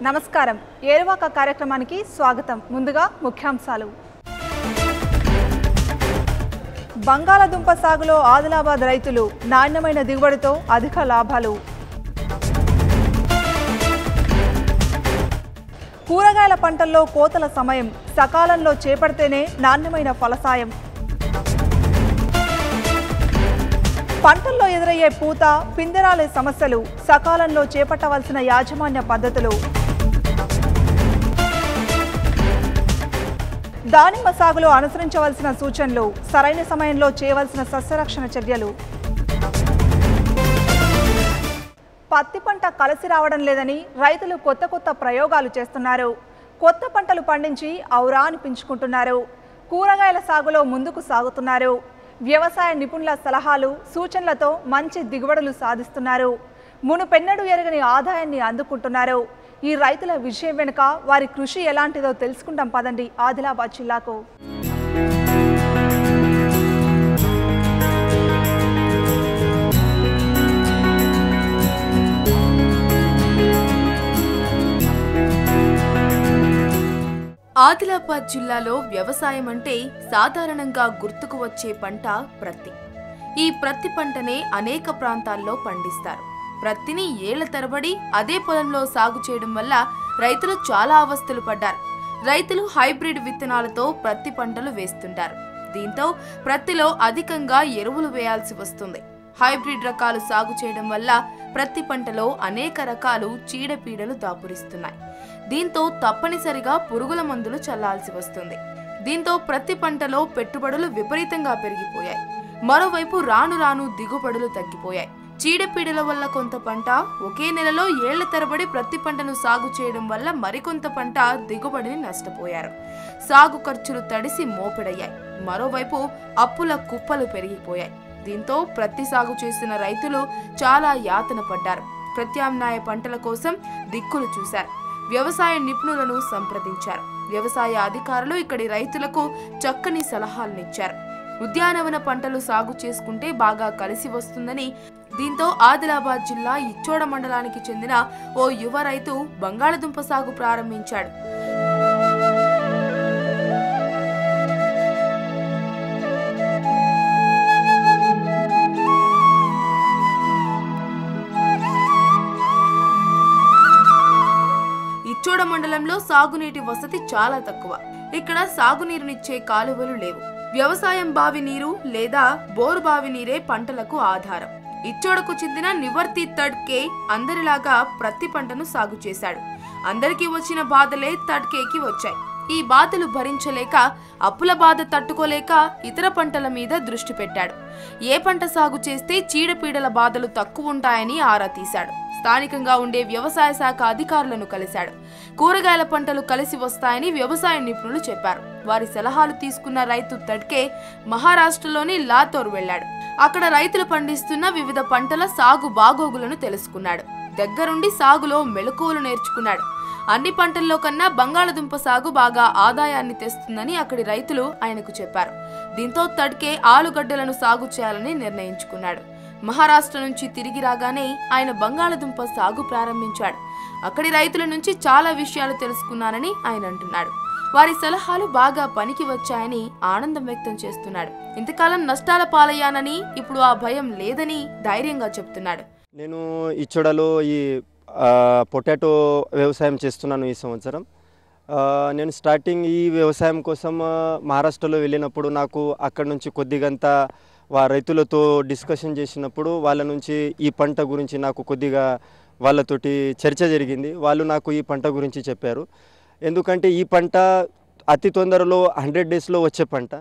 నమస్కారం ఏరువాక కార్యక్రమానికి స్వాగతం ముందుగా ముఖ్యాంశాలు బంగాళాదుంప సాగులో ఆదిలాబాద్ రైతులు నాణ్యమైన దిగుబడితో అధిక లాభాలు కూరగాయల పంటల్లో కోతల సమయం సకాలంలో చేపడితేనే నాణ్యమైన ఫలసాయం పంటల్లో ఎదురయ్యే పూత పిందెరాలే సమస్యలు సకాలంలో చేపట్టవలసిన యాజమాన్య పద్ధతులు దానిమ్మ సాగులో అనుసరించవలసిన సూచనలు సరైన సమయంలో చేయవలసిన సస్యరక్షణ చర్యలు పత్తి పంట కలిసి రావడం లేదని రైతులు కొత్త ప్రయోగాలు చేస్తున్నారు. కొత్త పంటలు పండించి ఔరా అనిపించుకుంటున్నారు. కూరగాయల సాగులో ముందుకు సాగుతున్నారు. వ్యవసాయ నిపుణుల సలహాలు సూచనలతో మంచి దిగుబడులు సాధిస్తున్నారు. మునుపెన్నడూ ఎరగని ఆదాయాన్ని అందుకుంటున్నారు. ఈ రైతుల విజయం వెనుక వారి కృషి ఎలాంటిదో తెలుసుకుంటాం పదండి ఆదిలాబాద్ జిల్లాకు. ఆదిలాబాద్ జిల్లాలో వ్యవసాయం అంటే సాధారణంగా గుర్తుకు వచ్చే పంట ప్రత్తి. ఈ ప్రత్తి పంటనే అనేక ప్రాంతాల్లో పండిస్తారు. ప్రత్తిని ఏళ్ల తరబడి అదే పొలంలో సాగు చేయడం వల్ల రైతులు చాలా అవస్థలు పడ్డారు. రైతులు హైబ్రిడ్ విత్తనాలతో ప్రత్తి పంటలు వేస్తుంటారు. దీంతో ప్రత్తిలో అధికంగా ఎరువులు వేయాల్సి వస్తుంది. హైబ్రిడ్ రకాలు సాగు చేయడం వల్ల ప్రత్తి పంటలో అనేక రకాలు చీడపీడలు దాపురిస్తున్నాయి. దీంతో తప్పనిసరిగా పురుగుల మందులు చల్లాల్సి వస్తుంది. దీంతో ప్రతి పంటలో పెట్టుబడులు విపరీతంగా పెరిగిపోయాయి. మరోవైపు రాను రాను దిగుబడులు తగ్గిపోయాయి. చీడపీడల వల్ల కొంత పంట ఒకే నెలలో ఏళ్ల తరబడి ప్రతి పంటను సాగు చేయడం వల్ల మరికొంత పంట దిగుబడిని నష్టపోయారు. సాగు ఖర్చులు తడిసి మోపెడయ్యాయి. మరోవైపు అప్పుల కుప్పలు పెరిగిపోయాయి. దీంతో ప్రత్తి సాగు చేసిన రైతులు చాలా యాతన పడ్డారు. ప్రత్యామ్నాయ పంటల కోసం దిక్కులు చూశారు. వ్యవసాయ నిపుణులను సంప్రదించారు. వ్యవసాయ అధికారులు ఇక్కడి రైతులకు చక్కని సలహాలనిచ్చారు. ఉద్యానవన పంటలు సాగు చేసుకుంటే బాగా కలిసి వస్తుందని, దీంతో ఆదిలాబాద్ జిల్లా ఇచ్చోడ మండలానికి చెందిన ఓ యువ రైతు బంగాళదుంప సాగు ప్రారంభించాడు. ఇచ్చోడ మండలంలో సాగునీటి వసతి చాలా తక్కువ. ఇక్కడ సాగునీరునిచ్చే కాలువలు లేవు. వ్యవసాయం బావి నీరు లేదా బోరు బావి నీరే పంటలకు ఆధారం. ఇచ్చోడకు చెందిన నివర్తి తడ్కే అందరిలాగా ప్రతి పంటను సాగు చేశాడు. అందరికీ వచ్చిన బాధలే తడ్కేకి వచ్చాయి. ఈ బాధలు భరించలేక, అప్పుల బాధ తట్టుకోలేక ఇతర పంటల మీద దృష్టి పెట్టాడు. ఏ పంట సాగు చేస్తే చీడపీడల బాధలు తక్కువ ఉంటాయని ఆరా తీశాడు. స్థానికంగా ఉండే వ్యవసాయ శాఖ అధికారులను కలిశాడు. కూరగాయల పంటలు కలిసి వస్తాయని వ్యవసాయ నిపుణులు చెప్పారు. వారి సలహాలు తీసుకున్న రైతు తడ్కే మహారాష్ట్రలోని లాతూర్ వెళ్లాడు. అక్కడ రైతులు పండిస్తున్న వివిధ పంటల సాగు బాగోగులను తెలుసుకున్నాడు. దగ్గరుండి సాగులో మెలకువలు నేర్చుకున్నాడు. అన్ని పంటల్లో కన్నా బంగాళదుంప సాగు బాగా ఆదాయాన్ని తెస్తుందని అక్కడి రైతులు ఆయనకు చెప్పారు. దీంతో తడ్కే ఆలుగడ్డలను సాగు చేయాలని నిర్ణయించుకున్నాడు. మహారాష్ట్ర నుంచి తిరిగి రాగానే ఆయన బంగాళదుంప సాగు ప్రారంభించాడు. అక్కడి రైతుల నుంచి చాలా విషయాలు తెలుసుకున్నానని ఆయన అంటున్నాడు. వారి సలహాలు బాగా పనికి వచ్చాయని ఆనందం వ్యక్తం చేస్తున్నాడు. ఇంతకాలం నష్టాల పాలయ్యానని ఇప్పుడు ఆ భయం లేదని ధైర్యంగా చెప్తున్నాడు. నేను ఇచ్చోడలో ఈ పొటాటో వ్యవసాయం చేస్తున్నాను. ఈ సంవత్సరం నేను స్టార్టింగ్ ఈ వ్యవసాయం కోసం మహారాష్ట్రలో వెళ్ళినప్పుడు నాకు అక్కడ నుంచి కొద్దిగంత రైతులతో డిస్కషన్ చేసినప్పుడు వాళ్ళ నుంచి ఈ పంట గురించి నాకు కొద్దిగా వాళ్ళతోటి చర్చ జరిగింది. వాళ్ళు నాకు ఈ పంట గురించి చెప్పారు. ఎందుకంటే ఈ పంట అతి తొందరలో 100 డేస్లో వచ్చే పంట.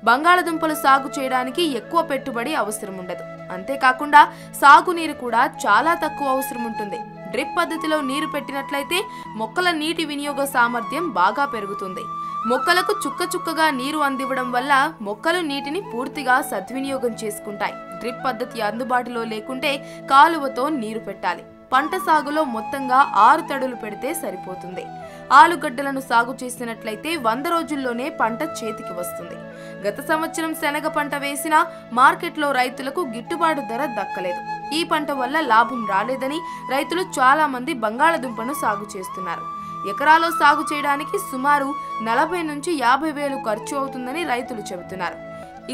బంగాళదుంపలు సాగు చేయడానికి ఎక్కువ పెట్టుబడి అవసరం ఉండదు. అంతేకాకుండా సాగునీరు కూడా చాలా తక్కువ అవసరం ఉంటుంది. డ్రిప్ పద్ధతిలో నీరు పెట్టినట్లయితే మొక్కల నీటి వినియోగ సామర్థ్యం బాగా పెరుగుతుంది. మొక్కలకు చుక్కగా నీరు అందివ్వడం వల్ల మొక్కలు నీటిని పూర్తిగా సద్వినియోగం చేసుకుంటాయి. డ్రిప్ పద్ధతి అందుబాటులో లేకుంటే కాలువతో నీరు పెట్టాలి. పంట సాగులో మొత్తంగా 6 తడులు పెడితే సరిపోతుంది. ఆలుగడ్డలను సాగు చేసినట్లయితే 100 రోజుల్లోనే పంట చేతికి వస్తుంది. గత సంవత్సరం శనగ పంట వేసినా మార్కెట్లో రైతులకు గిట్టుబాటు ధర దక్కలేదు. ఈ పంట వల్ల లాభం రాలేదని రైతులు చాలా మంది బంగాళదుంపను సాగు చేస్తున్నారు. ఎకరాలో సాగు చేయడానికి సుమారు 40 నుంచి 50 వేలు ఖర్చు అవుతుందని రైతులు చెబుతున్నారు.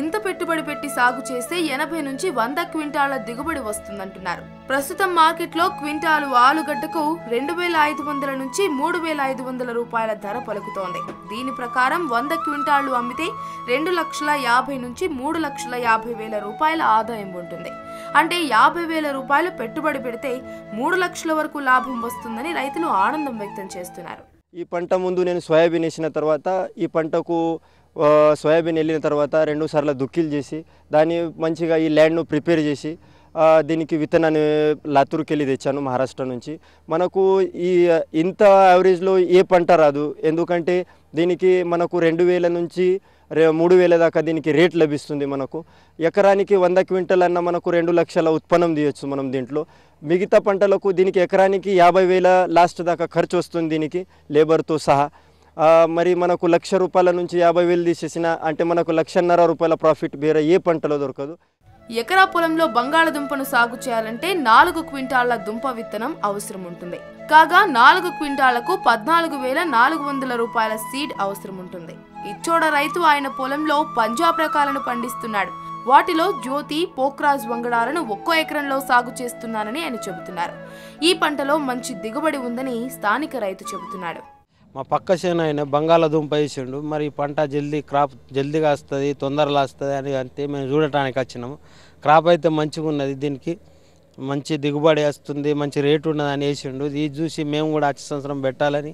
ఇంత పెట్టుబడి పెట్టి సాగు చేస్తే 80 నుంచి 100 క్వింటాల దిగుబడి వస్తుందంటున్నారు. ప్రస్తుతం మార్కెట్లో క్వింటాలు ఆలుగడ్డకు 2,500 నుంచి 3,500 రూపాయల ధర పలుకుతోంది. దీని ప్రకారం 100 క్వింటాళ్లు అమ్మితే 2,50,000 నుంచి 3,50,000 రూపాయల ఆదాయం ఉంటుంది. అంటే 50,000 రూపాయలు పెట్టుబడి పెడితే 3 లక్షల వరకు లాభం వస్తుందని రైతులు ఆనందం వ్యక్తం చేస్తున్నారు. ఈ పంట ముందు నేను సోయాబీన్ వేసిన తర్వాత ఈ పంటకు సోయాబీన్ వెళ్ళిన తర్వాత 2 సార్లు దుక్కిలు చేసి దాన్ని మంచిగా ఈ ల్యాండ్ను ప్రిపేర్ చేసి దీనికి విత్తనాన్ని లాతూర్కి వెళ్ళి తెచ్చాను మహారాష్ట్ర నుంచి. మనకు ఈ ఇంత యావరేజ్లో ఏ పంట రాదు. ఎందుకంటే దీనికి మనకు 2,000 నుంచి 3,000 దాకా దీనికి రేట్ లభిస్తుంది. మనకు ఎకరానికి 100 క్వింటల్ అన్న మనకు 2 లక్షల ఉత్పన్నం తీయచ్చు మనం దీంట్లో. మిగతా పంటలకు దీనికి ఎకరానికి 50,000 లాస్ట్ దాకా ఖర్చు వస్తుంది దీనికి లేబర్తో సహా. మరి మనకు 1,00,000 రూపాయల నుంచి 50,000 తీసేసిన అంటే మనకు 1,50,000 రూపాయల ప్రాఫిట్ వేరే ఏ పంటలో దొరకదు. ఎకరా పొలంలో బంగాళదుంపను సాగు చేయాలంటే 4 క్వింటాళ్ల దుంప విత్తనం అవసరం ఉంటుంది. కాగా 4 క్వింటాళ్లకు 14,400 రూపాయల సీడ్ అవసరం ఉంటుంది. ఇచ్చోడ రైతు ఆయన పొలంలో పంజాబ్ రకాలను పండిస్తున్నాడు. వాటిలో జ్యోతి, పోక్రాజ్ వంగడాలను ఒక్కో ఎకరంలో సాగు చేస్తున్నానని ఆయన చెబుతున్నారు. ఈ పంటలో మంచి దిగుబడి ఉందని స్థానిక రైతు చెబుతున్నాడు. మా పక్క చేను ఆయన బంగాళదుంప వేసిండు. మరి పంట క్రాప్ జల్దీగా వస్తుంది, తొందరగా వస్తుంది అని అంటే మేము చూడటానికి వచ్చినాము. క్రాప్ అయితే మంచిగా ఉన్నది, దీనికి మంచి దిగుబడి వస్తుంది, మంచి రేటు ఉన్నదని వేసిండు. ఇది చూసి మేము కూడా వచ్చే సంవత్సరం పెట్టాలని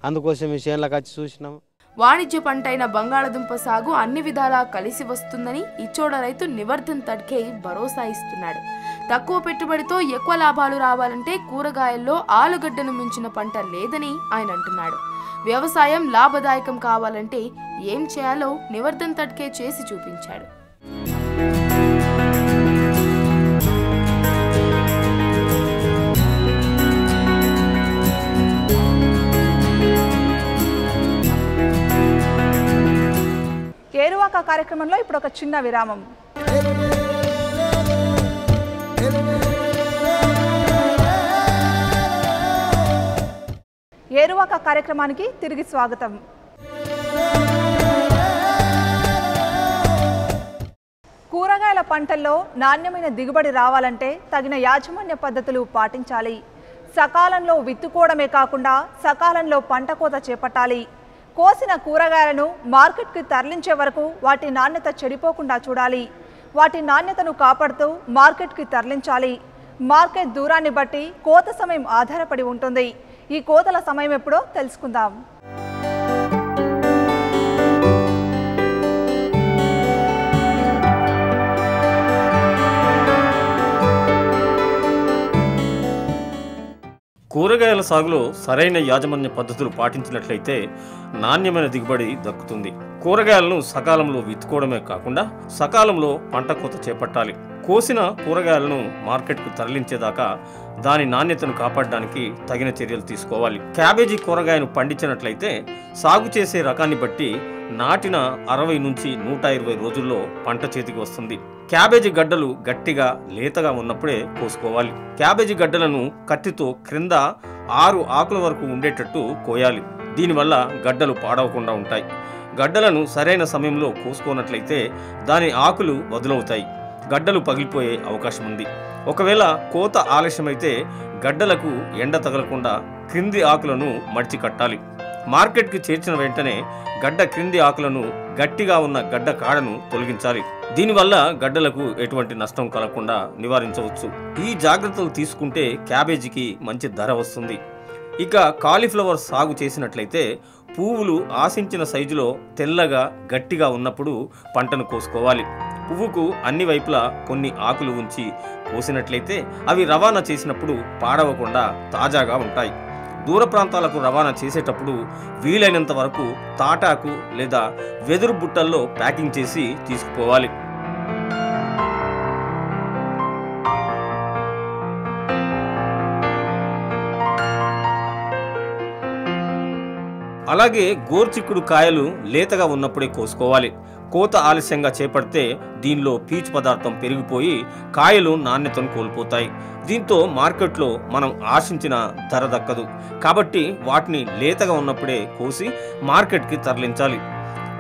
అందుకోసం ఈ చేనులకు వచ్చి చూసినాము. వాణిజ్య పంట అయిన బంగాళదుంప సాగు అన్ని విధాలా కలిసి వస్తుందని ఇచ్చోడ రైతు నివర్ధన్ తడ్కే భరోసా ఇస్తున్నాడు. తక్కువ పెట్టుబడితో ఎక్కువ లాభాలు రావాలంటే కూరగాయల్లో ఆలుగడ్డను మించిన పంట లేదని ఆయన అంటున్నాడు. వ్యవసాయం లాభదాయకం కావాలంటే ఏం చేయాలో నివర్ధన్ తడ్కే చేసి చూపించాడు. ఏరువాక కార్యక్రమంలో ఇప్పుడు ఒక చిన్న విరామం. ఏరువాక కార్యక్రమానికి తిరిగి స్వాగతం. కూరగాయల పంటల్లో నాణ్యమైన దిగుబడి రావాలంటే తగిన యాజమాన్య పద్ధతులు పాటించాలి. సకాలంలో విత్తుకోవడమే కాకుండా సకాలంలో పంట కోత చేపట్టాలి. కోసిన కూరగాయలను మార్కెట్కి తరలించే వరకు వాటి నాణ్యత చెడిపోకుండా చూడాలి. వాటి నాణ్యతను కాపాడుతూ మార్కెట్కి తరలించాలి. మార్కెట్ దూరాన్ని బట్టి కోత సమయం ఆధారపడి ఉంటుంది. ఈ కోతల సమయం ఎప్పుడో తెలుసుకుందాం. కూరగాయల సాగులో సరైన యాజమాన్య పద్ధతులు పాటించినట్లయితే నాణ్యమైన దిగుబడి దక్కుతుంది. కూరగాయలను సకాలంలో విత్తుకోవడమే కాకుండా సకాలంలో పంట కోత చేపట్టాలి. కోసిన కూరగాయలను మార్కెట్కు తరలించేదాకా దాని నాణ్యతను కాపాడడానికి తగిన చర్యలు తీసుకోవాలి. క్యాబేజీ కూరగాయను పండించినట్లయితే సాగు చేసే రకాన్ని బట్టి నాటిన 60 నుంచి 120 రోజుల్లో పంట చేతికి వస్తుంది. క్యాబేజీ గడ్డలు గట్టిగా లేతగా ఉన్నప్పుడే కోసుకోవాలి. క్యాబేజీ గడ్డలను కత్తితో క్రింద 6 ఆకుల వరకు ఉండేటట్టు కోయాలి. దీనివల్ల గడ్డలు పాడవకుండా ఉంటాయి. గడ్డలను సరైన సమయంలో కోసుకున్నట్లయితే దాని ఆకులు వదులవుతాయి. గడ్డలు పగిలిపోయే అవకాశం ఉంది. ఒకవేళ కోత ఆలస్యమైతే గడ్డలకు ఎండ తగలకుండా క్రింది ఆకులను మడిచి కట్టాలి. మార్కెట్కి చేర్చిన వెంటనే గడ్డ క్రింది ఆకులను గట్టిగా ఉన్న గడ్డ కాడను తొలగించాలి. దీనివల్ల గడ్డలకు ఎటువంటి నష్టం కలగకుండా నివారించవచ్చు. ఈ జాగ్రత్తలు తీసుకుంటే క్యాబేజీకి మంచి ధర వస్తుంది. ఇక కాలీఫ్లవర్ సాగు చేసినట్లయితే పువ్వులు ఆశించిన సైజులో తెల్లగా గట్టిగా ఉన్నప్పుడు పంటను కోసుకోవాలి. పువ్వుకు అన్ని వైపులా కొన్ని ఆకులు ఉంచి కోసినట్లయితే అవి రవాణా చేసినప్పుడు పాడవకుండా తాజాగా ఉంటాయి. దూర ప్రాంతాలకు రవాణా చేసేటప్పుడు వీలైనంత వరకు తాటాకు లేదా వెదురు బుట్టల్లో ప్యాకింగ్ చేసి తీసుకుపోవాలి. అలాగే గోర్చిక్కుడు కాయలు లేతగా ఉన్నప్పుడే కోసుకోవాలి. కోత ఆలస్యంగా చేపడితే దీనిలో పీచు పదార్థం పెరిగిపోయి కాయలు నాణ్యతను కోల్పోతాయి. దీంతో మార్కెట్లో మనం ఆశించిన ధర దక్కదు. కాబట్టి వాటిని లేతగా ఉన్నప్పుడే కోసి మార్కెట్కి తరలించాలి.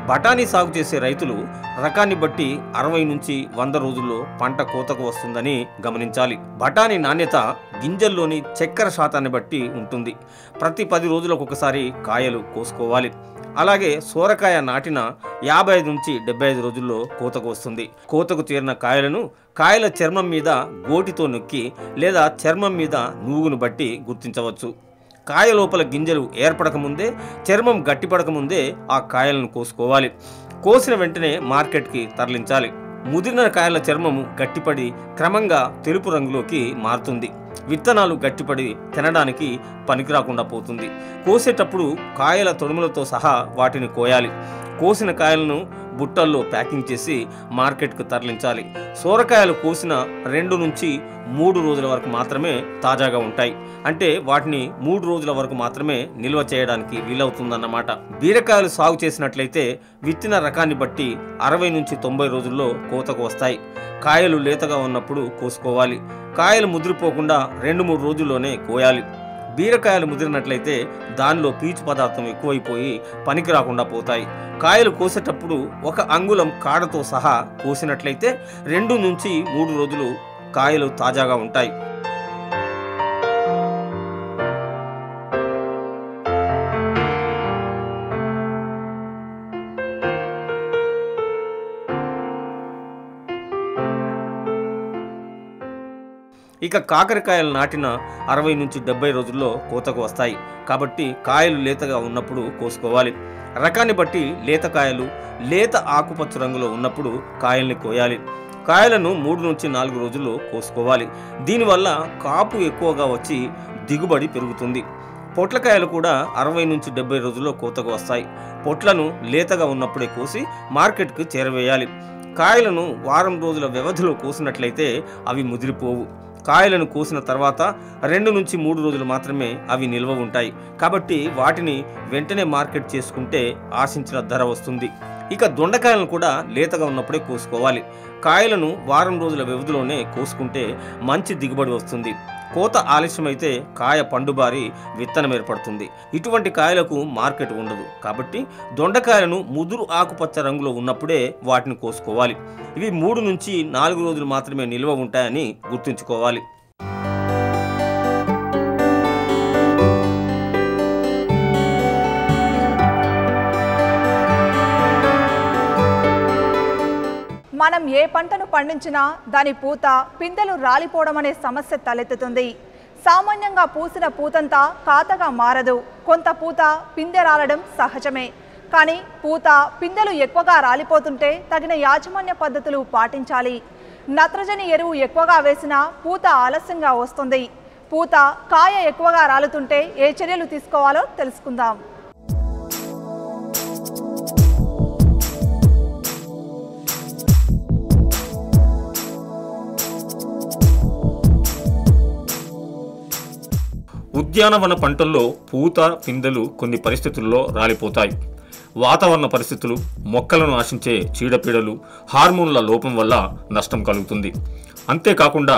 బఠానీ సాగు చేసే రైతులు రకాన్ని బట్టి 60 నుంచి 100 రోజుల్లో పంట కోతకు వస్తుందని గమనించాలి. బఠానీ నాణ్యత గింజల్లోని చక్కెర శాతాన్ని బట్టి ఉంటుంది. ప్రతి 10 రోజులకు ఒకసారి కాయలు కోసుకోవాలి. అలాగే సోరకాయ నాటిన 55 నుంచి 75 రోజుల్లో కోతకు వస్తుంది. కోతకు చేరిన కాయలను కాయల చర్మం మీద గోటితో నొక్కి లేదా చర్మం మీద నూగును బట్టి గుర్తించవచ్చు. కాయ లోపల గింజలు ఏర్పడకముందే, చర్మం గట్టిపడకముందే ఆ కాయలను కోసుకోవాలి. కోసిన వెంటనే మార్కెట్కి తరలించాలి. ముదిరిన కాయల చర్మము గట్టిపడి క్రమంగా తెలుపు రంగులోకి మారుతుంది. విత్తనాలు గట్టిపడి తినడానికి పనికిరాకుండా పోతుంది. కోసేటప్పుడు కాయల తొడుములతో సహా వాటిని కోయాలి. కోసిన కాయలను బుట్టల్లో ప్యాకింగ్ చేసి మార్కెట్కు తరలించాలి. సోరకాయలు కోసిన 2 నుంచి 3 రోజుల వరకు మాత్రమే తాజాగా ఉంటాయి. అంటే వాటిని 3 రోజుల వరకు మాత్రమే నిల్వ చేయడానికి వీలవుతుందన్నమాట. బీరకాయలు సాగు చేసినట్లయితే విత్తిన రకాన్ని బట్టి 60 నుంచి 90 రోజుల్లో కోతకు వస్తాయి. కాయలు లేతగా ఉన్నప్పుడు కోసుకోవాలి. కాయలు ముదిరిపోకుండా 2-3 రోజుల్లోనే కోయాలి. బీరకాయలు ముదిరినట్లయితే దానిలో పీచు పదార్థం ఎక్కువైపోయి పనికి రాకుండా పోతాయి. కాయలు కోసేటప్పుడు 1 అంగుళం కాడతో సహా కోసినట్లయితే 2 నుంచి 3 రోజులు కాయలు తాజాగా ఉంటాయి. ఇక కాకరకాయలు నాటిన 60 నుంచి 70 రోజుల్లో కోతకు వస్తాయి. కాబట్టి కాయలు లేతగా ఉన్నప్పుడు కోసుకోవాలి. రకాన్ని బట్టి లేత కాయలు లేత ఆకుపచ్చ రంగులో ఉన్నప్పుడు కాయల్ని కోయాలి. కాయలను 3 నుంచి 4 రోజుల్లో కోసుకోవాలి. దీనివల్ల కాపు ఎక్కువగా వచ్చి దిగుబడి పెరుగుతుంది. పొట్లకాయలు కూడా 60 నుంచి 70 రోజుల్లో కోతకు వస్తాయి. పొట్లను లేతగా ఉన్నప్పుడే కోసి మార్కెట్కు చేరవేయాలి. కాయలను వారం రోజుల వ్యవధిలో కోసినట్లయితే అవి ముదిరిపోవు. కాయలను కోసిన తర్వాత 2 నుంచి 3 రోజులు మాత్రమే అవి నిల్వ ఉంటాయి. కాబట్టి వాటిని వెంటనే మార్కెట్ చేసుకుంటే ఆశించిన ధర వస్తుంది. ఇక దొండకాయలను కూడా లేతగా ఉన్నప్పుడే కోసుకోవాలి. కాయలను వారం రోజుల వ్యవధిలోనే కోసుకుంటే మంచి దిగుబడి వస్తుంది. కోత ఆలస్యమైతే కాయ పండుబారి విత్తనం ఏర్పడుతుంది. ఇటువంటి కాయలకు మార్కెట్ ఉండదు. కాబట్టి దొండకాయలను ముదురు ఆకుపచ్చ రంగులో ఉన్నప్పుడే వాటిని కోసుకోవాలి. ఇవి 3 నుంచి 4 రోజులు మాత్రమే నిల్వ ఉంటాయని గుర్తుంచుకోవాలి. మనం ఏ పంటను పండించినా దాని పూత పిందెలు రాలిపోవడం అనే సమస్య తలెత్తుతుంది. సామాన్యంగా పూసిన పూతంతా కాతగా మారదు. కొంత పూత పిందె రాలడం సహజమే. కానీ పూత పిందెలు ఎక్కువగా రాలిపోతుంటే తగిన యాజమాన్య పద్ధతులు పాటించాలి. నత్రజని ఎరువు ఎక్కువగా వేసినా పూత ఆలస్యంగా వస్తుంది. పూత కాయ ఎక్కువగా రాలుతుంటే ఏ చర్యలు తీసుకోవాలో తెలుసుకుందాం. ఉద్యానవన పంటల్లో పూత పిందెలు కొన్ని పరిస్థితుల్లో రాలిపోతాయి. వాతావరణ పరిస్థితులు, మొక్కలను ఆశించే చీడపీడలు, హార్మోన్ల లోపం వల్ల నష్టం కలుగుతుంది. అంతేకాకుండా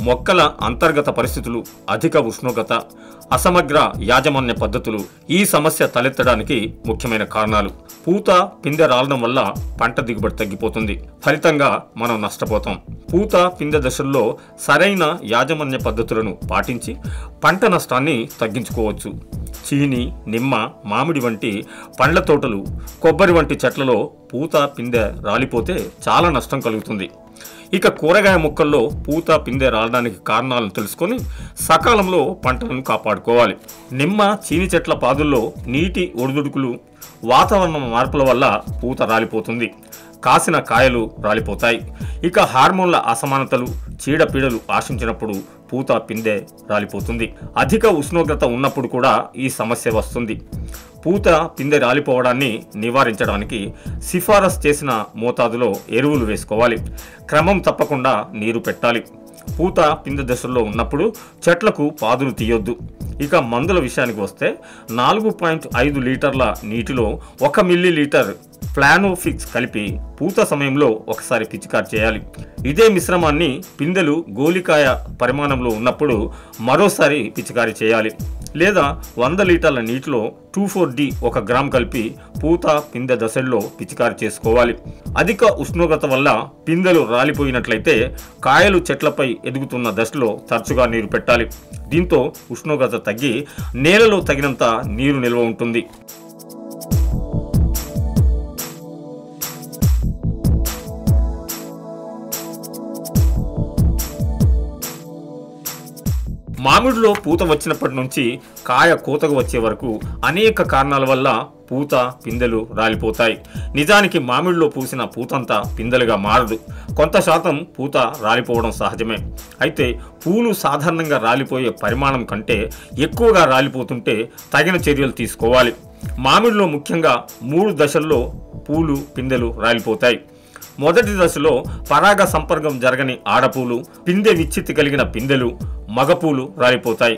మొక్కల అంతర్గత పరిస్థితులు, అధిక ఉష్ణోగ్రత, అసమగ్ర యాజమాన్య పద్ధతులు ఈ సమస్య తలెత్తడానికి ముఖ్యమైన కారణాలు. పూత పిందె రాలడం వల్ల పంట దిగుబడి తగ్గిపోతుంది. ఫలితంగా మనం నష్టపోతాం. పూత పిందె దశల్లో సరైన యాజమాన్య పద్ధతులను పాటించి పంట నష్టాన్ని తగ్గించుకోవచ్చు. చీని, నిమ్మ, మామిడి వంటి పండ్ల తోటలు, కొబ్బరి వంటి చెట్లలో పూత పిందె రాలిపోతే చాలా నష్టం కలుగుతుంది. ఇక కూరగాయ మొక్కల్లో పూత పిందె రాలడానికి కారణాలను తెలుసుకొని సకాలంలో పంటలను కాపాడుకోవాలి. నిమ్మ, చీని చెట్ల పాదుల్లో నీటి ఒడిదుడుకులు, వాతావరణ మార్పుల వల్ల పూత రాలిపోతుంది. కాసిన కాయలు రాలిపోతాయి. ఇక హార్మోన్ల అసమానతలు, చీడపీడలు ఆశించినప్పుడు పూత పిందె రాలిపోతుంది. అధిక ఉష్ణోగ్రత ఉన్నప్పుడు కూడా ఈ సమస్య వస్తుంది. పూత పిందె రాలిపోవడాన్ని నివారించడానికి సిఫారసు చేసిన మోతాదులో ఎరువులు వేసుకోవాలి. క్రమం తప్పకుండా నీరు పెట్టాలి. పూత పిందె దశల్లో ఉన్నప్పుడు చెట్లకు పాదులు తీయొద్దు. ఇక మందుల విషయానికి వస్తే 4.5 లీటర్ల నీటిలో 1 మిల్లీలీటర్ ప్లానోఫిక్స్ కలిపి పూత సమయంలో ఒకసారి పిచికారి చేయాలి. ఇదే మిశ్రమాన్ని పిందెలు గోలికాయ పరిమాణంలో ఉన్నప్పుడు మరోసారి పిచికారి చేయాలి. లేదా 100 లీటర్ల నీటిలో 2,4-D 1 గ్రామ్ కలిపి పూత పిందె దశల్లో పిచికారి చేసుకోవాలి. అధిక ఉష్ణోగ్రత వల్ల పిందెలు రాలిపోయినట్లయితే కాయలు చెట్లపై ఎదుగుతున్న దశలో తరచుగా నీరు పెట్టాలి. దీంతో ఉష్ణోగ్రత తగ్గి నేలలో తగినంత నీరు నిల్వ ఉంటుంది. మామిడిలో పూత వచ్చినప్పటి నుంచి కాయ కోతకు వచ్చే వరకు అనేక కారణాల వల్ల పూత పిందెలు రాలిపోతాయి. నిజానికి మామిడిలో పూసిన పూతంతా పిందెలుగా మారదు. కొంత శాతం పూత రాలిపోవడం సహజమే. అయితే పూలు సాధారణంగా రాలిపోయే పరిమాణం కంటే ఎక్కువగా రాలిపోతుంటే తగిన చర్యలు తీసుకోవాలి. మామిడిలో ముఖ్యంగా 3 దశల్లో పూలు పిందెలు రాలిపోతాయి. మొదటి దశలో పరాగ సంపర్కం జరగని ఆడపూలు, పిందె విచ్ఛిత్తి కలిగిన పిందెలు, మగపూలు రాలిపోతాయి.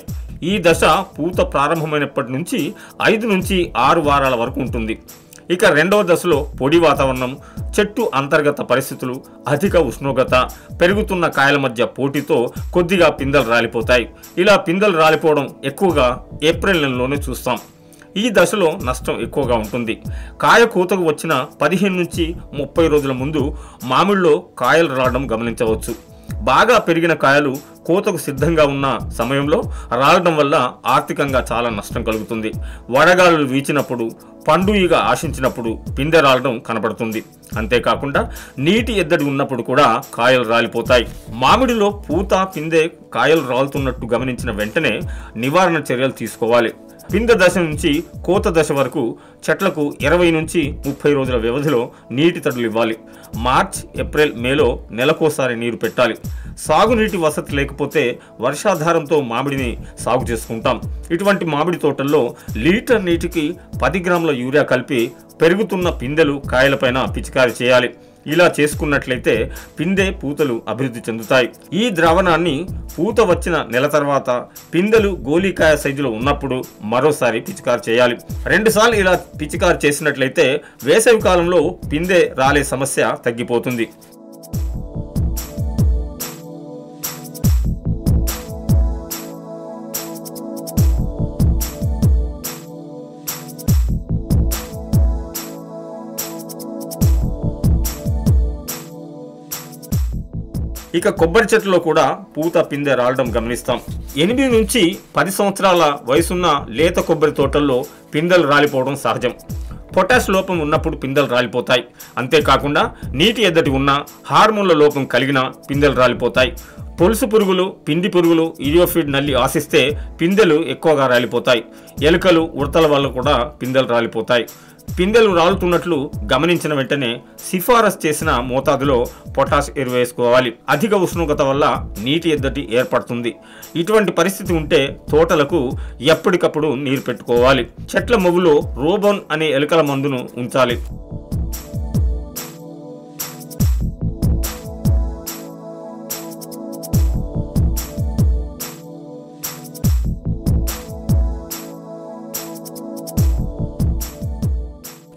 ఈ దశ పూత ప్రారంభమైనప్పటి నుంచి 5 నుంచి 6 వారాల వరకు ఉంటుంది. ఇక రెండవ దశలో పొడి వాతావరణం, చెట్టు అంతర్గత పరిస్థితులు, అధిక ఉష్ణోగ్రత, పెరుగుతున్న కాయల మధ్య పోటీతో కొద్దిగా పిందెలు రాలిపోతాయి. ఇలా పిందెలు రాలిపోవడం ఎక్కువగా ఏప్రిల్ నెలలోనే చూస్తాం. ఈ దశలో నష్టం ఎక్కువగా ఉంటుంది. కాయ కోతకు వచ్చిన 15 నుంచి 30 రోజుల ముందు మామిడిలో కాయలు రావడం గమనించవచ్చు. బాగా పెరిగిన కాయలు కోతకు సిద్ధంగా ఉన్న సమయంలో రాలడం వల్ల ఆర్థికంగా చాలా నష్టం కలుగుతుంది. వడగాలులు వీచినప్పుడు, పండు ఈగ ఆశించినప్పుడు పిందె రాలడం కనబడుతుంది. అంతేకాకుండా నీటి ఎద్దడి ఉన్నప్పుడు కూడా కాయలు రాలిపోతాయి. మామిడిలో పూత పిందె కాయలు రాలుతున్నట్టు గమనించిన వెంటనే నివారణ చర్యలు తీసుకోవాలి. పిందె దశ నుంచి కోత దశ వరకు చెట్లకు 20 నుంచి 30 రోజుల వ్యవధిలో నీటి తడులు ఇవ్వాలి. మార్చ్, ఏప్రిల్, మేలో నెలకోసారి నీరు పెట్టాలి. సాగునీటి వసతి లేకపోతే వర్షాధారంతో మామిడిని సాగు చేసుకుంటాం. ఇటువంటి మామిడి తోటల్లో లీటర్ నీటికి 10 గ్రాముల యూరియా కలిపి పెరుగుతున్న పిందెలు కాయలపైన పిచికారి చేయాలి. ఇలా చేసుకున్నట్లయితే పిందె పూతలు అభివృద్ధి చెందుతాయి. ఈ ద్రావణాన్ని పూత వచ్చిన నెల తర్వాత పిందెలు గోలికాయ సైజులో ఉన్నప్పుడు మరోసారి పిచికారి చేయాలి. 2 సార్లు ఇలా పిచికారి చేసినట్లయితే వేసవి కాలంలో పిందె రాలే సమస్య తగ్గిపోతుంది. ఇక కొబ్బరి చెట్టులో కూడా పూత పిందె రాలడం గమనిస్తాం. 8 నుంచి 10 సంవత్సరాల వయసున్న లేత కొబ్బరి తోటల్లో పిందెలు రాలిపోవడం సహజం. పొటాష్ లోపం ఉన్నప్పుడు పిందెలు రాలిపోతాయి. అంతేకాకుండా నీటి ఎద్దడి ఉన్న, హార్మోన్ల లోపం కలిగిన పిందెలు రాలిపోతాయి. పొలుసు పురుగులు, పిండి పురుగులు, ఇరియోఫిడ్ నల్లి ఆశిస్తే పిందెలు ఎక్కువగా రాలిపోతాయి. ఎలుకలు, ఉడతల వల్ల కూడా పిందెలు రాలిపోతాయి. పిందెలు రాలుతున్నట్లు గమనించిన వెంటనే సిఫారసు చేసిన మోతాదులో పొటాష్ ఎరువు వేసుకోవాలి. అధిక ఉష్ణోగ్రత వల్ల నీటి ఎద్దడి ఏర్పడుతుంది. ఇటువంటి పరిస్థితి ఉంటే తోటలకు ఎప్పటికప్పుడు నీరు పెట్టుకోవాలి. చెట్ల మొవ్వులో రోబోన్ అనే ఎలుకల మందును ఉంచాలి.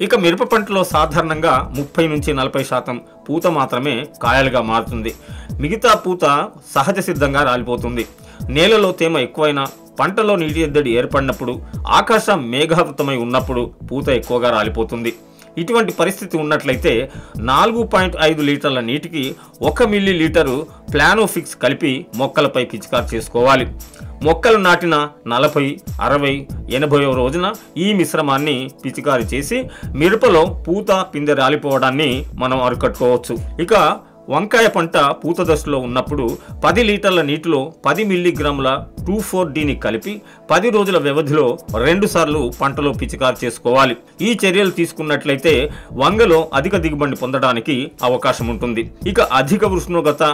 ఇక మిరప పంటలో సాధారణంగా 30 నుంచి 40% పూత మాత్రమే కాయలుగా మారుతుంది. మిగతా పూత సహజ సిద్ధంగా రాలిపోతుంది. నేలలో తేమ ఎక్కువైనా, పంటలో నీటి ఎద్దడి ఏర్పడినప్పుడు, ఆకాశం మేఘావృతమై ఉన్నప్పుడు పూత ఎక్కువగా రాలిపోతుంది. ఇటువంటి పరిస్థితి ఉన్నట్లయితే 4.5 లీటర్ల నీటికి 1 మిల్లీలీటరు ప్లానోఫిక్స్ కలిపి మొక్కలపై పిచికారి చేసుకోవాలి. మొక్కలు నాటిన 40, 60, 80వ రోజున ఈ మిశ్రమాన్ని పిచికారి చేసి మిరపలో పూత పిందె రాలిపోవడాన్ని మనం అరికట్టుకోవచ్చు. ఇక వంకాయ పంట పూత దశలో ఉన్నప్పుడు 10 లీటర్ల నీటిలో 10 మిల్లీగ్రాముల 2,4-Dని కలిపి 10 రోజుల వ్యవధిలో 2 సార్లు పంటలో పిచికారి చేసుకోవాలి. ఈ చర్యలు తీసుకున్నట్లయితే వంగలో అధిక దిగుబడి పొందడానికి అవకాశం ఉంటుంది. ఇక అధిక ఉష్ణోగ్రత,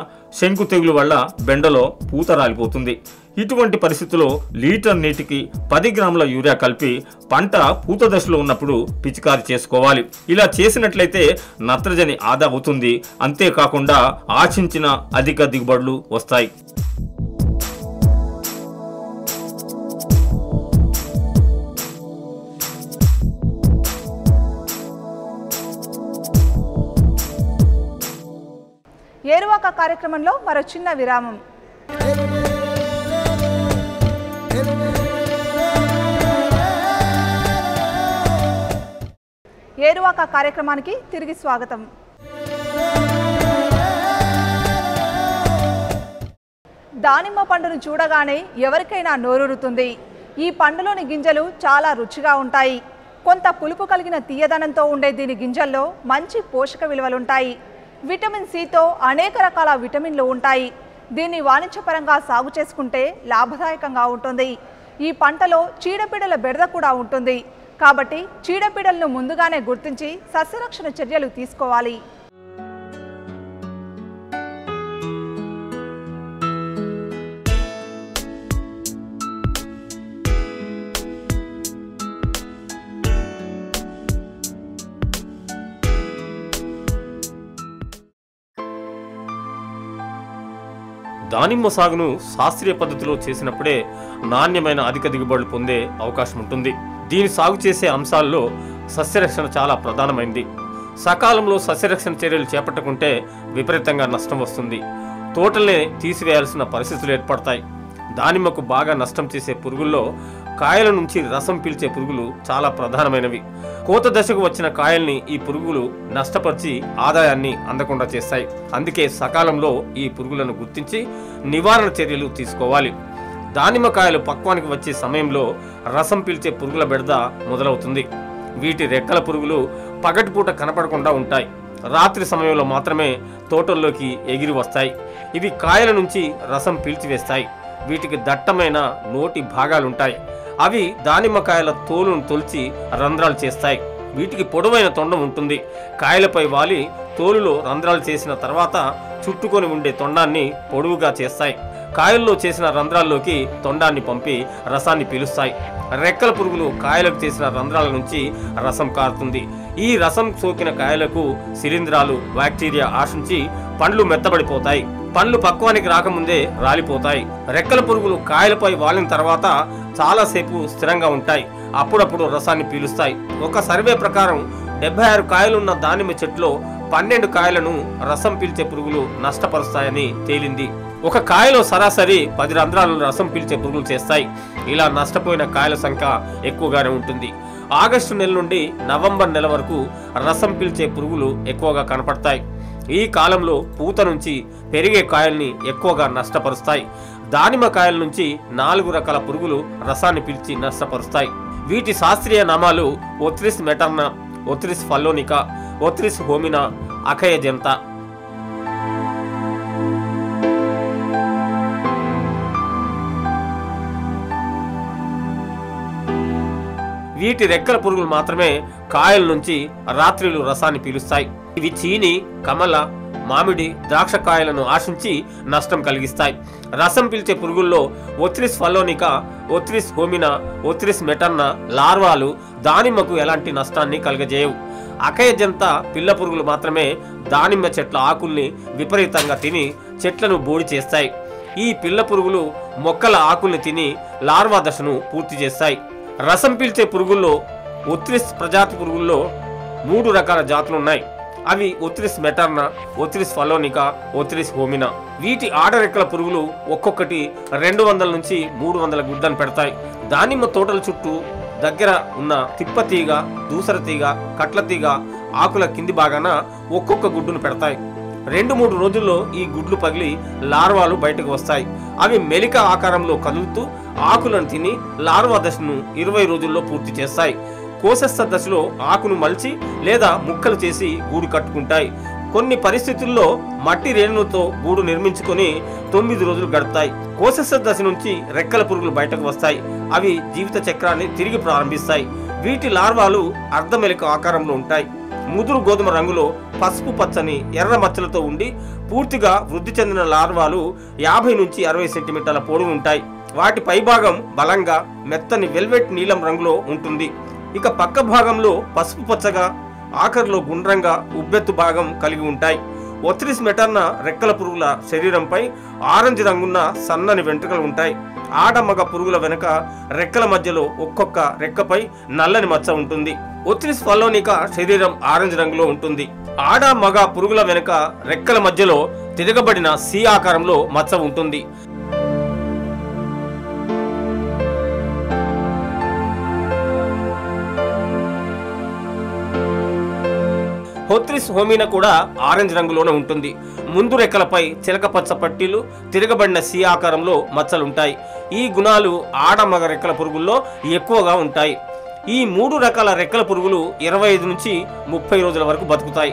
శంకు తెగులు వల్ల బెండలో పూత రాలిపోతుంది. ఇటువంటి పరిస్థితుల్లో లీటర్ నీటికి 10 గ్రాముల యూరియా కలిపి పంట పూత దశలో ఉన్నప్పుడు పిచికారి చేసుకోవాలి. ఇలా చేసినట్లయితే నత్రజని ఆదా అవుతుంది. అంతేకాకుండా ఆశించిన అధిక దిగుబడులు వస్తాయి. ఏరువాక కార్యక్రమంలో మరో చిన్న విరామం. ఏరువాక కార్యక్రమానికి తిరిగి స్వాగతం. దానిమ్మ పండును చూడగానే ఎవరికైనా నోరూరుతుంది. ఈ పండులోని గింజలు చాలా రుచిగా ఉంటాయి. కొంత పులుపు కలిగిన తీయదనంతో ఉండే దీని గింజల్లో మంచి పోషక విలువలుంటాయి. విటమిన్ సితో అనేక రకాల విటమిన్లు ఉంటాయి. దీన్ని వాణిజ్యపరంగా సాగు చేసుకుంటే లాభదాయకంగా ఉంటుంది. ఈ పంటలో చీడపీడల బెడద కూడా ఉంటుంది. కాబట్టి చీడపీడలను ముందుగానే గుర్తించి సస్యరక్షణ చర్యలు తీసుకోవాలి. దానిమ్మ సాగును శాస్త్రీయ పద్ధతిలో చేసినప్పుడే నాణ్యమైన అధిక దిగుబడులు పొందే అవకాశం ఉంటుంది. దీని సాగు చేసే అంశాల్లో సస్యరక్షణ చాలా ప్రధానమైంది. సకాలంలో సస్యరక్షణ చర్యలు చేపట్టకుంటే విపరీతంగా నష్టం వస్తుంది. తోటల్నే తీసివేయాల్సిన పరిస్థితులు ఏర్పడతాయి. దానిమ్మకు బాగా నష్టం చేసే పురుగుల్లో కాయల నుంచి రసం పీల్చే పురుగులు చాలా ప్రధానమైనవి. కోత దశకు వచ్చిన కాయల్ని ఈ పురుగులు నష్టపరిచి ఆదాయాన్ని అందకుండా చేస్తాయి. అందుకే సకాలంలో ఈ పురుగులను గుర్తించి నివారణ చర్యలు తీసుకోవాలి. దానిమ్మకాయలు పక్వానికి వచ్చే సమయంలో రసం పీల్చే పురుగుల బెడద మొదలవుతుంది. వీటి రెక్కల పురుగులు పగటిపూట కనపడకుండా ఉంటాయి. రాత్రి సమయంలో మాత్రమే తోటల్లోకి ఎగిరి వస్తాయి. ఇవి కాయల నుంచి రసం పీల్చివేస్తాయి. వీటికి దట్టమైన నోటి భాగాలుంటాయి. అవి దానిమ్మకాయల తోలును తొలిచి రంధ్రాలు చేస్తాయి. వీటికి పొడవైన తొండం ఉంటుంది. కాయలపై వాలి తోలులో రంధ్రాలు చేసిన తర్వాత చుట్టుకొని ఉండే తొండాన్ని పొడవుగా చేస్తాయి. కాయల్లో చేసిన రంధ్రాల్లోకి తొండాన్ని పంపి రసాన్ని పీలుస్తాయి. రెక్కల పురుగులు కాయలకు చేసిన రంధ్రాల నుంచి రసం కారుతుంది. ఈ రసం సోకిన కాయలకు శిలీంధ్రాలు, బ్యాక్టీరియా ఆశించి పండ్లు మెత్తబడిపోతాయి. పండ్లు పక్వానికి రాకముందే రాలిపోతాయి. రెక్కల పురుగులు కాయలపై వాలిన తర్వాత చాలాసేపు స్థిరంగా ఉంటాయి. అప్పుడప్పుడు రసాన్ని పీలుస్తాయి. ఒక సర్వే ప్రకారం 76 కాయలున్న దానిమ్మ చెట్టులో 12 కాయలను రసం పీల్చే పురుగులు నష్టపరుస్తాయని తేలింది. ఒక కాయలో సరాసరి 10 రంధ్రాలను రసం పీల్చే పురుగులు చేస్తాయి. ఇలా నష్టపోయిన కాయల సంఖ్య ఎక్కువగానే ఉంటుంది. ఆగస్టు నెల నుండి నవంబర్ నెల వరకు రసం పీల్చే పురుగులు ఎక్కువగా కనపడతాయి. ఈ కాలంలో పూత నుంచి పెరిగే కాయల్ని ఎక్కువగా నష్టపరుస్తాయి. దానిమ్మ కాయల నుంచి 4 రకాల పురుగులు రసాన్ని పీల్చి నష్టపరుస్తాయి. వీటి శాస్త్రీయ నామాలు ఒత్రిస్ మెటర్నా, ఒత్రిస్ ఫల్లోనికా, ఒత్రిస్ హోమినా, అఖయ జంతా. వీటి రెక్కల పురుగులు మాత్రమే కాయల నుంచి రాత్రిలు రసాన్ని పీలుస్తాయి. ఇవి చీని, కమల, మామిడి, ద్రాక్ష కాయలను ఆశించి నష్టం కలిగిస్తాయి. రసం పీల్చే పురుగుల్లో ఒత్రిస్ ఫల్లోనికా, ఒత్రిస్ హోమినా, ఒత్రిస్ మెటర్నా లార్వాలు దానిమ్మకు ఎలాంటి నష్టాన్ని కలగజేయవు. అఖయ జంతా పిల్ల పురుగులు మాత్రమే దానిమ్మ చెట్ల ఆకుల్ని విపరీతంగా తిని చెట్లను బోడి చేస్తాయి. ఈ పిల్ల పురుగులు మొక్కల ఆకుల్ని తిని లార్వా దశను పూర్తి చేస్తాయి. రసం పీల్చే పురుగుల్లో ఒత్రిస్ ప్రజాతి పురుగుల్లో 3 రకాల జాతులున్నాయి. అవి ఒత్రిస్ మెటర్నా, ఒత్రిస్ ఫల్లోనికా, ఒత్రిస్ హోమినా. వీటి ఆడరెక్కల పురుగులు ఒక్కొక్కటి 200 నుంచి 300 గుడ్లను పెడతాయి. దానిమ్మ తోటల చుట్టూ దగ్గర ఉన్న తిప్పతీగ, దూసర తీగ, కట్ల తీగ ఆకుల కింది భాగాన ఒక్కొక్క గుడ్డును పెడతాయి. 2-3 రోజుల్లో ఈ గుడ్లు పగిలి లార్వాలు బయటకు వస్తాయి. అవి మెలిక ఆకారంలో కదులుతూ ఆకులను తిని లార్వా దశను 20 రోజుల్లో పూర్తి చేస్తాయి. కోశస్థ దశలో ఆకును మలిచి లేదా ముక్కలు చేసి గూడు కట్టుకుంటాయి. కొన్ని పరిస్థితుల్లో మట్టి రేణులతో గూడు నిర్మించుకొని 9 రోజులు గడుపుతాయి. కోశస్థ దశ నుంచి రెక్కల పురుగులు బయటకు వస్తాయి. అవి జీవిత చక్రాన్ని తిరిగి ప్రారంభిస్తాయి. వీటి లార్వాలు అర్ధమెలిక ఆకారంలో ఉంటాయి. ముదురు గోధుమ రంగులో పసుపు పచ్చని ఎర్ర మచ్చలతో ఉండి పూర్తిగా వృద్ధి చెందిన లార్వాలు 50 నుంచి 60 సెంటీమీటర్ల పొడవు ఉంటాయి. వాటి పైభాగం బలంగా మెత్తని వెల్వెట్ నీలం రంగులో ఉంటుంది. ఇక పక్క భాగంలో పసుపు పచ్చగా ఆఖరిలో గుండ్రంగా ఉబ్బెత్తు భాగం కలిగి ఉంటాయి. ఒత్రిస్ మెటర్నా రెక్కల పురుగుల శరీరంపై ఆరెంజ్ రంగున్న సన్నని వెంట్రుకలు ఉంటాయి. ఆడ మగ పురుగుల వెనుక రెక్కల మధ్యలో ఒక్కొక్క రెక్కపై నల్లని మచ్చ ఉంటుంది. ఒత్రిస్ ఫలోనికా శరీరం ఆరెంజ్ రంగులో ఉంటుంది. ఆడ మగ పురుగుల వెనుక రెక్కల మధ్యలో తిరగబడిన సి ఆకారంలో మచ్చ ఉంటుంది. హోత్రిస్ హోమినా కూడా ఆరెంజ్ రంగులోనే ఉంటుంది. ముందు రెక్కలపై చిలక పచ్చ పట్టీలు, తిరగబడిన సి ఆకారంలో మచ్చలుంటాయి. ఈ గుణాలు ఆడ మగ రెక్కల పురుగుల్లో ఎక్కువగా ఉంటాయి. ఈ 3 రకాల రెక్కల పురుగులు 25 నుంచి 30 రోజుల వరకు బతుకుతాయి.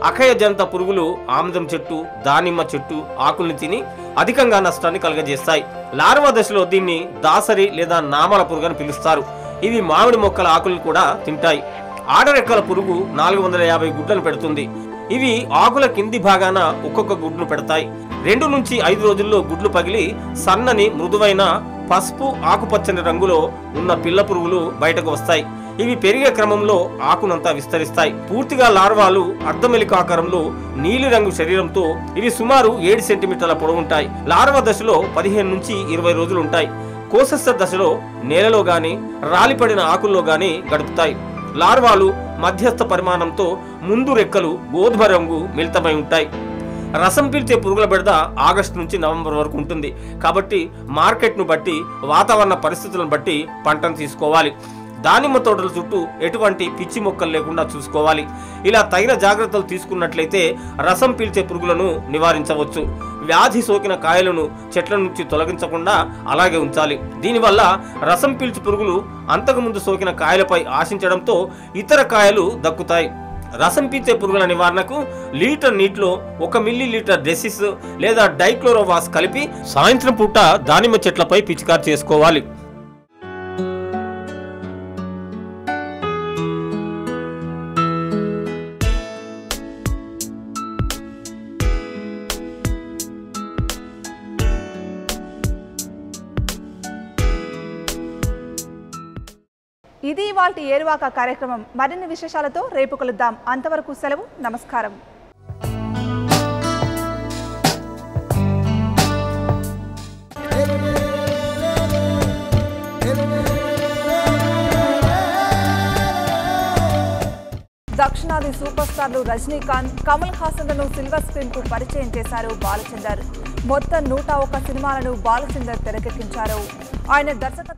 అఖయ జంత పురుగులు ఆముదం చెట్టు, దానిమ్మ చెట్టు ఆకుల్ని తిని అధికంగా నష్టాన్ని కలుగజేస్తాయి. లార్వా దశలో దీన్ని దాసరి లేదా నామల పురుగు అని పిలుస్తారు. ఇవి మామిడి మొక్కల ఆకులను కూడా తింటాయి. ఆడరెక్కల పురుగు 450 గుడ్లను పెడుతుంది. ఇవి ఆకుల కింది భాగాన ఒక్కొక్క గుడ్ను పెడతాయి. 2 నుంచి 5 రోజుల్లో గుడ్లు పగిలి సన్నని మృదువైన పసుపు ఆకుపచ్చని రంగులో ఉన్న పిల్ల పురుగులు బయటకు వస్తాయి. ఇవి పెరిగే క్రమంలో ఆకునంతా విస్తరిస్తాయి. పూర్తిగా లార్వాలు అర్ధమెలిక ఆకారంలో నీలి రంగు శరీరంతో ఇవి సుమారు 7 సెంటీమీటర్ల పొడవుంటాయి. లార్వా దశలో 15 నుంచి 20 రోజులు ఉంటాయి. కోశస్థ దశలో నేలలో గాని రాలిపడిన ఆకుల్లో గాని గడుపుతాయి. లార్వాలు మధ్యస్థ పరిమాణంతో ముందు రెక్కలు గోధుమ రంగు మిళితమై ఉంటాయి. రసం పీల్చే పురుగుల బెడద ఆగస్టు నుంచి నవంబర్ వరకు ఉంటుంది. కాబట్టి మార్కెట్ను బట్టి, వాతావరణ పరిస్థితులను బట్టి పంటను తీసుకోవాలి. దానిమ్మ తోటల చుట్టూ ఎటువంటి పిచ్చి మొక్కలు లేకుండా చూసుకోవాలి. ఇలా తగిన జాగ్రత్తలు తీసుకున్నట్లయితే రసం పీల్చే పురుగులను నివారించవచ్చు. వ్యాధి సోకిన కాయలను చెట్ల నుంచి తొలగించకుండా అలాగే ఉంచాలి. దీనివల్ల రసం పీల్చు పురుగులు అంతకుముందు సోకిన కాయలపై ఆశించడంతో ఇతర కాయలు దక్కుతాయి. రసం పీల్చే పురుగుల నివారణకు లీటర్ నీటిలో 1 మిల్లీలీటర్ డెసిస్ లేదా డైక్లోరోవాస్ కలిపి సాయంత్రం పూట దానిమ్మ చెట్లపై పిచికారి చేసుకోవాలి. ఇది ఇవాల్టి ఏరువాక కార్యక్రమం. మరిన్ని విశేషాలతో రేపు కలుద్దాం. అంతవరకు సెలవు. నమస్కారం. దక్షిణాది సూపర్ స్టార్లు రజనీకాంత్, కమల్ హాసన్లను సిల్వర్ స్క్రీన్ కు పరిచయం చేశారు బాలచందర్. మొత్తం 101 సినిమాలను బాలచందర్ తెరకెక్కించారు. ఆయన దర్శకత్వం